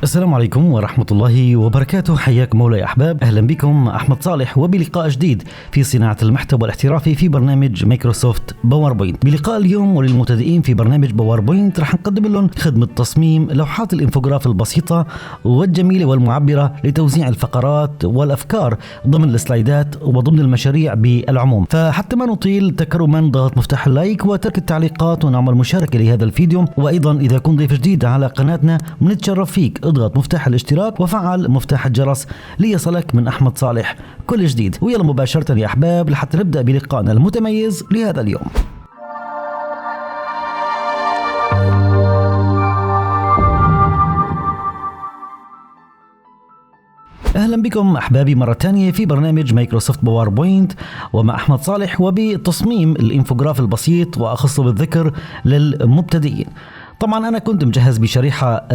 السلام عليكم ورحمة الله وبركاته. حياكم مولاي أحباب، أهلا بكم. أحمد صالح وبلقاء جديد في صناعة المحتوى الاحترافي في برنامج مايكروسوفت باوربوينت. بلقاء اليوم وللمبتدئين في برنامج باوربوينت رح نقدم لهم خدمة تصميم لوحات الانفوجراف البسيطة والجميلة والمعبرة لتوزيع الفقرات والأفكار ضمن السلايدات وضمن المشاريع بالعموم. فحتى ما نطيل، تكرما ضغط مفتاح اللايك وترك التعليقات ونعمل مشاركة لهذا الفيديو. وأيضا إذا كنت ضيف جديد على قناتنا بنتشرف فيك، اضغط مفتاح الاشتراك وفعل مفتاح الجرس ليصلك من أحمد صالح كل جديد. ويلا مباشرة يا أحباب لحتى نبدأ بلقائنا المتميز لهذا اليوم. أهلا بكم أحبابي مرة تانية في برنامج مايكروسوفت باوربوينت ومع أحمد صالح وبتصميم الانفوجراف البسيط وأخصه بالذكر للمبتدئين. طبعا أنا كنت مجهز بشريحة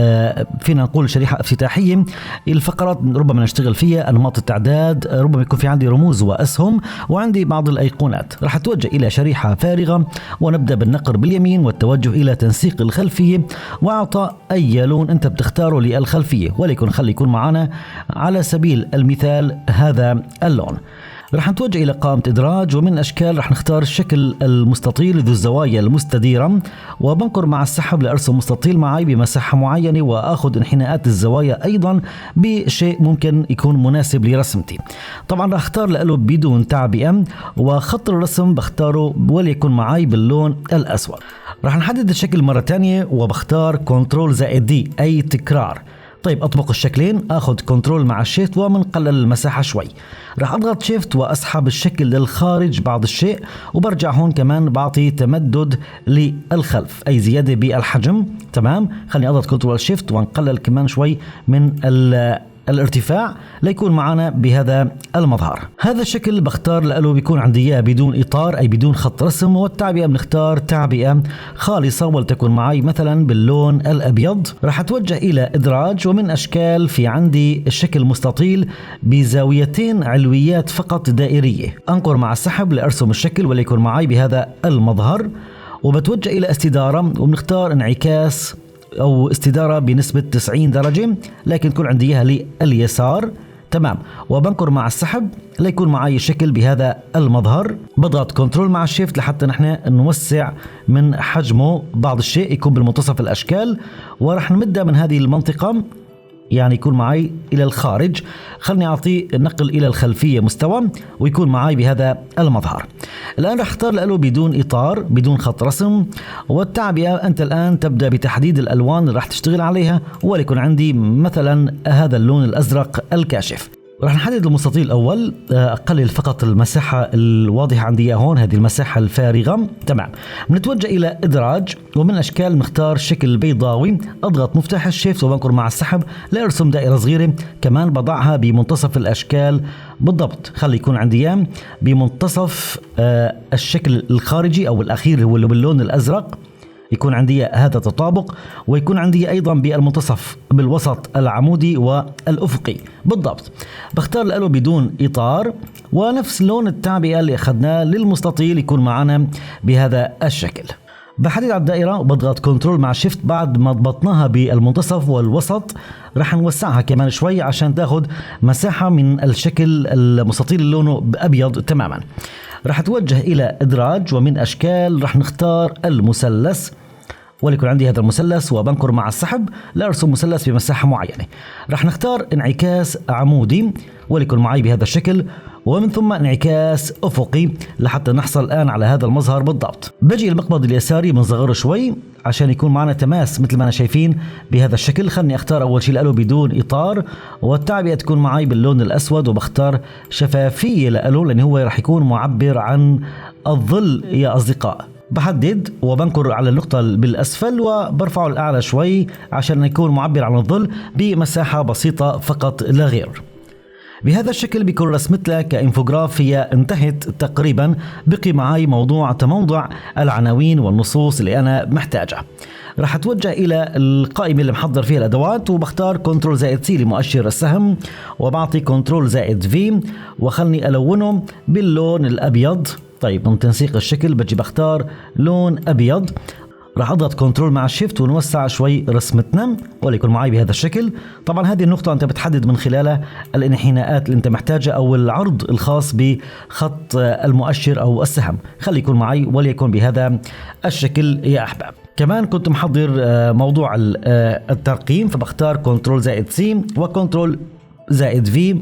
فينا نقول شريحة افتتاحية. الفقرات ربما نشتغل فيها أنماط التعداد، ربما يكون في عندي رموز وأسهم وعندي بعض الأيقونات. راح أتوجه إلى شريحة فارغة ونبدأ بالنقر باليمين والتوجه إلى تنسيق الخلفية وأعطى أي لون أنت بتختاره للخلفية، ولكن خلي يكون معنا على سبيل المثال هذا اللون. رح نتوجه إلى قائمة إدراج، ومن أشكال رح نختار الشكل المستطيل ذو الزوايا المستديرة، وبنقر مع السحب لأرسم مستطيل معي بمساحة معينة وأخذ انحناءات الزوايا أيضا بشيء ممكن يكون مناسب لرسمتي. طبعا رح اختار له بدون تعبئة، وخط الرسم بختاره وليكن معي باللون الأسود. رح نحدد الشكل مرة تانية وبختار كنترول زائد دي أي تكرار. طيب أطبق الشكلين، أخذ كنترول مع الشيفت ومنقلل المساحة شوي. راح أضغط شيفت وأسحب الشكل للخارج بعض الشيء، وبرجع هون كمان بعطي تمدد للخلف أي زيادة بالحجم. تمام، خليني أضغط كنترول شيفت وانقلل كمان شوي من الارتفاع ليكون معنا بهذا المظهر. هذا الشكل بختار له بيكون عندي اياه بدون اطار اي بدون خط رسم، والتعبئه بنختار تعبئه خالصه ولتكن معي مثلا باللون الابيض. راح اتوجه الى ادراج، ومن اشكال في عندي الشكل مستطيل بزاويتين علويات فقط دائريه. انقر مع السحب لارسم الشكل وليكن معي بهذا المظهر، وبتوجه الى استداره وبنختار انعكاس أو استدارة بنسبة 90 درجة، لكن تكون عندي إياها لليسار. تمام، وبنقر مع السحب ليكون معي شكل بهذا المظهر. بضغط كنترول مع الشيفت لحتى نحن نوسع من حجمه بعض الشيء يكون بالمنتصف الأشكال، ورح نمدها من هذه المنطقة يعني يكون معي إلى الخارج. خلني أعطيه النقل إلى الخلفية مستوى ويكون معي بهذا المظهر. الآن رح اختار له بدون إطار بدون خط رسم، والتعبئة أنت الآن تبدأ بتحديد الألوان اللي رح تشتغل عليها، وليكن عندي مثلا هذا اللون الأزرق الكاشف. رح نحدد المستطيل الأول، أقلل فقط المساحة الواضحة عندي هون، هذه المساحة الفارغة. تمام، بنتوجه إلى إدراج، ومن أشكال نختار شكل بيضاوي. أضغط مفتاح الشيفت وبنقر مع السحب لأرسم دائرة صغيرة، كمان بضعها بمنتصف الأشكال بالضبط. خلي يكون عندي بمنتصف الشكل الخارجي أو الأخير هو اللي باللون الأزرق، يكون عندي هذا التطابق، ويكون عندي أيضا بالمنتصف بالوسط العمودي والأفقي بالضبط. بختار له بدون إطار، ونفس لون التعبئة اللي أخذناه للمستطيل يكون معنا بهذا الشكل. بحدد على الدائرة وبضغط كنترول مع شيفت. بعد ما ضبطناها بالمنتصف والوسط رح نوسعها كمان شوي عشان تاخد مساحة من الشكل المستطيل اللي لونه أبيض تماما. رح اتوجه إلى إدراج، ومن أشكال رح نختار المثلث، وليكن عندي هذا المثلث وبنقر مع السحب لأرسم مثلث بمساحة معينة. رح نختار انعكاس عمودي وليكن معي بهذا الشكل، ومن ثم انعكاس أفقي لحتى نحصل الآن على هذا المظهر بالضبط. بجي المقبض اليساري بنصغره شوي عشان يكون معنا تماس مثل ما أنا شايفين بهذا الشكل. خلني أختار أول شيء له بدون إطار، والتعبئة تكون معي باللون الأسود، وبختار شفافية له لأن هو رح يكون معبر عن الظل يا أصدقاء. بحدد وبنقر على النقطة بالأسفل وبرفعه الأعلى شوي عشان يكون معبر عن الظل بمساحة بسيطة فقط لا غير. بهذا الشكل بيكون رسمت لك كإنفوغراف هي انتهت تقريبا. بقي معي موضوع تموضع العناوين والنصوص اللي أنا محتاجها. راح اتوجه الى القائمه اللي محضر فيها الادوات وبختار كنترول زائد سي لمؤشر السهم وبعطي كنترول زائد في وخلني الونه باللون الابيض. طيب من تنسيق الشكل بجي بختار لون ابيض. راح اضغط كنترول مع الشيفت ونوسع شوي رسمتنا وليكن معي بهذا الشكل. طبعا هذه النقطة انت بتحدد من خلالها الانحناءات اللي انت محتاجها او العرض الخاص بخط المؤشر او السهم. خلي يكون معي وليكن بهذا الشكل يا احباب. كمان كنت محضر موضوع الترقيم فبختار كنترول زائد سي وكنترول زائد في.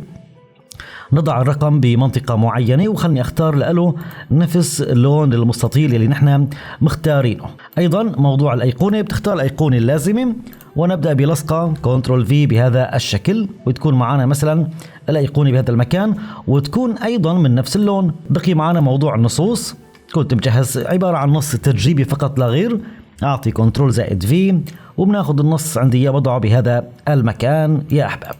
نضع الرقم بمنطقة معينة وخلني اختار له نفس اللون المستطيل اللي نحن مختارينه. ايضا موضوع الايقونة بتختار الايقونة اللازمة ونبدأ بلصقة كنترول في بهذا الشكل وتكون معنا مثلا الايقونة بهذا المكان وتكون ايضا من نفس اللون. بقي معنا موضوع النصوص. كنت مجهز عبارة عن نص تجريبي فقط لا غير. اعطي كنترول زائد في وبناخذ النص عندي بضعه بهذا المكان يا احباب.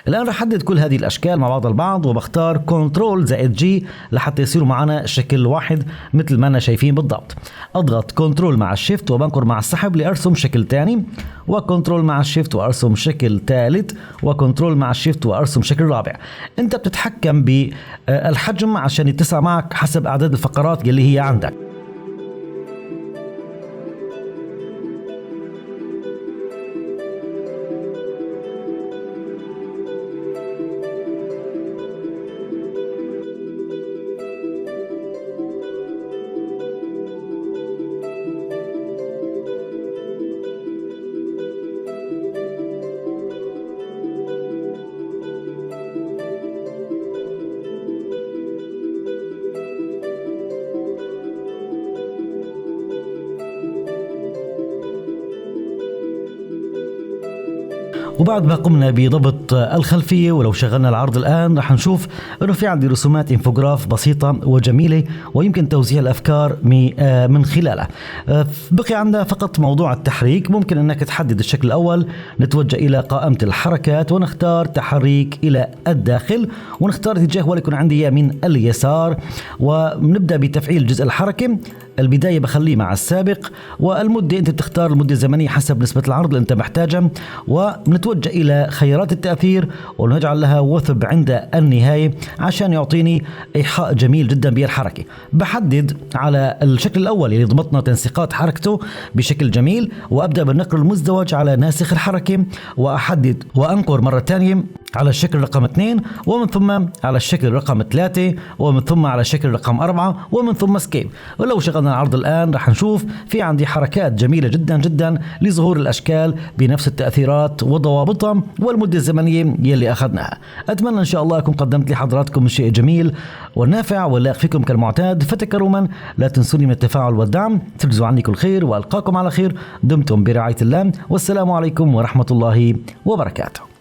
الان رح احدد كل هذه الاشكال مع بعض البعض وبختار كنترول زائد جي لحتى يصيروا معنا شكل واحد مثل ما انا شايفين بالضبط. اضغط كنترول مع الشيفت وبنقر مع السحب لارسم شكل ثاني وكنترول مع الشيفت وارسم شكل ثالث وكنترول مع الشيفت وارسم شكل رابع. انت بتتحكم بالحجم عشان يتسع معك حسب اعداد الفقرات اللي هي عندك. وبعد ما قمنا بضبط الخلفية ولو شغلنا العرض الآن رح نشوف انه في عندي رسومات انفوغراف بسيطة وجميلة ويمكن توزيع الافكار من خلالها. بقي عندنا فقط موضوع التحريك. ممكن انك تحدد الشكل الاول. نتوجه الى قائمة الحركات ونختار تحريك الى الداخل ونختار اتجاه وليكن عندي من اليسار ونبدأ بتفعيل جزء الحركة. البداية بخليه مع السابق والمدة انت بتختار المدة الزمنية حسب نسبة العرض اللي انت محتاجها ونتوجه الى خيارات التأثير ونجعل لها وثب عند النهاية عشان يعطيني ايحاء جميل جدا بالحركة. بحدد على الشكل الاول اللي ضبطنا تنسيقات حركته بشكل جميل وابدأ بالنقر المزدوج على ناسخ الحركة واحدد وانقر مرة ثانية على الشكل رقم 2 ومن ثم على الشكل رقم 3 ومن ثم على الشكل رقم 4 ومن ثم سكيب. ولو شغلنا العرض الآن رح نشوف في عندي حركات جميلة جدا جدا لظهور الأشكال بنفس التأثيرات وضوابطها والمدة الزمنية يلي أخذناها. أتمنى إن شاء الله أكون قدمت لحضراتكم شيء جميل ونافع ولا فيكم كالمعتاد. فتكرما لا تنسوني من التفاعل والدعم. تجزوا عني كل خير وألقاكم على خير. دمتم برعاية الله والسلام عليكم ورحمة الله وبركاته.